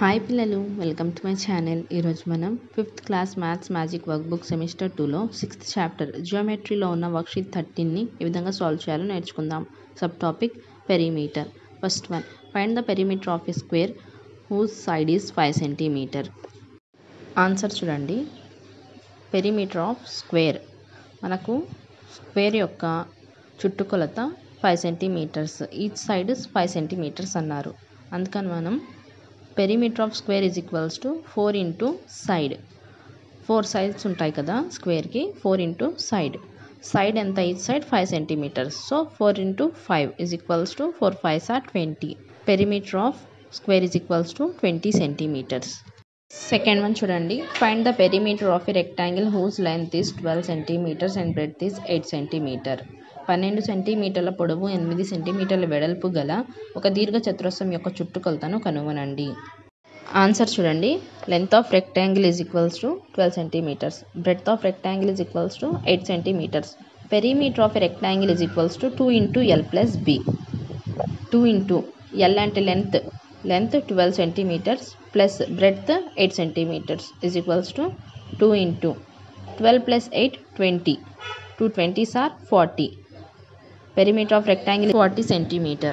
Hi పిల్లలు, welcome to my channel. ఈరోజు మనం 5th class maths magic workbook semester 2లో 6th చాప్టర్ జియోమెట్రీలో ఉన్న వర్క్షీట్ 13ని ఏ విధంగా సాల్వ్ చేయాలో నేర్చుకుందాం. Sub topic perimeter. First one, find the perimeter of a square whose side is 5 centimetre. Answer చూడండి. Perimeter of square, మనకు square యొక్క చుట్టుకొలత 5 సెంటీమీటర్స్, ఈచ్ సైడ్ 5 సెంటీమీటర్స్ అన్నారు. అందుకని మనం perimeter of square is equals to 4 into side. 4 sides ఉంటాయి కదా స్క్వేర్కి, 4 ఇంటూ సైడ్. సైడ్ ఎంత? Each side 5 centimetres. So 4 into 5 is equals to 4 5s are 20. Perimeter of square is equals to 20 centimetres. Second one చూడండి. Find the perimeter of a rectangle whose length is 12 centimetres and breadth is 8 centimetre. 12 సెంటీమీటర్ల పొడవు, 8 సెంటీమీటర్ల వెడల్పు గల ఒక దీర్ఘ చతురస్రం యొక్క చుట్టుకొలతను కనుగొనండి. ఆన్సర్ చూడండి. Length of rectangle is equals to 12 centimetres. Breadth of rectangle is equals to 8 centimetres. Perimeter of a rectangle is equals to 2 into L plus B. 2 into L అంటే length 12 centimetres plus breadth 8 centimetres is equals to 2 into 12 plus 8 20. 2 20s are 40. Perimeter of rectangle 40 centimeter.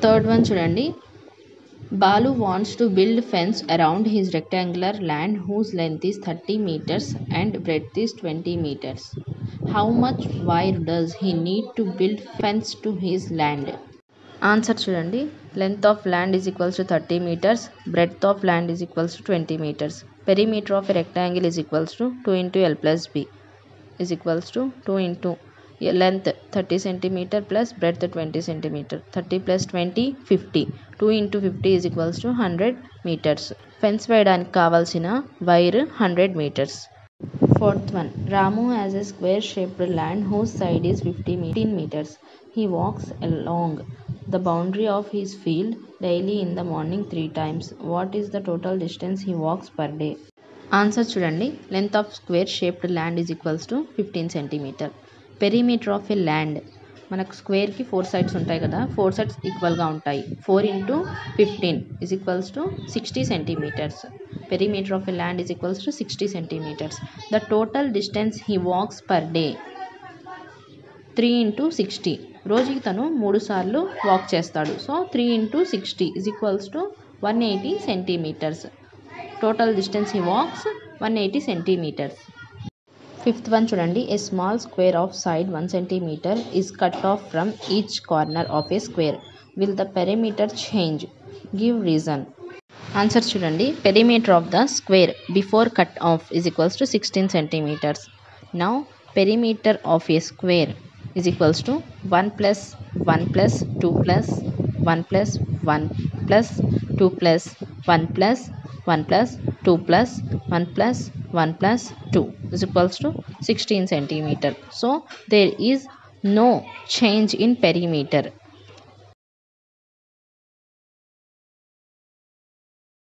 Third one చూడండి. Balu wants to build fence around his rectangular land whose length is 30 meters and breadth is 20 meters. How much wire does he need to build fence to his land? Answer చూడండి. Length of land is equals to 30 meters. Breadth of land is equals to 20 meters. Perimeter of a rectangle is equals to 2 into L plus B is equals to 2 into length 30 centimeter plus breadth 20 centimeter. 30 plus 20 50. 2 into 50 is equals to 100 meters. Fence వేయడానికి కావాల్సిన wire 100 meters. Fourth one, Ramu has a square shaped land whose side is 15 meters. He walks along the boundary of his field daily in the morning 3 times. What is the total distance he walks per day? Answer చూడండి. Length of square shaped land is equals to 15 centimetre. Perimeter of a land, మనకు స్క్వేర్కి 4 sides ఉంటాయి కదా, 4 sides ఈక్వల్గా ఉంటాయి. 4 into 15 is equals to 60 centimetres. Perimeter of a land is equals to 60 centimetres. The total distance he walks per day 3 into 60. రోజుకి తను 3 సార్లు walk చేస్తాడు. So 3 into 60 is equals to 180 centimetres. Total distance he walks 180 centimetres. Fifth one చూడండి. A small square of side 1 centimetre is cut off from each corner of a square. Will the perimeter change? Give reason. Answer చూడండి. Perimeter of the square before cut off is equals to 16 centimetres. Now perimeter of a square is equals to 1 plus 1 plus 2 plus 1 plus 1 plus 2 plus 1 plus 1 plus 2 plus 1 plus 1 plus 2 is equals to 16 centimeter. So there is no change in perimeter.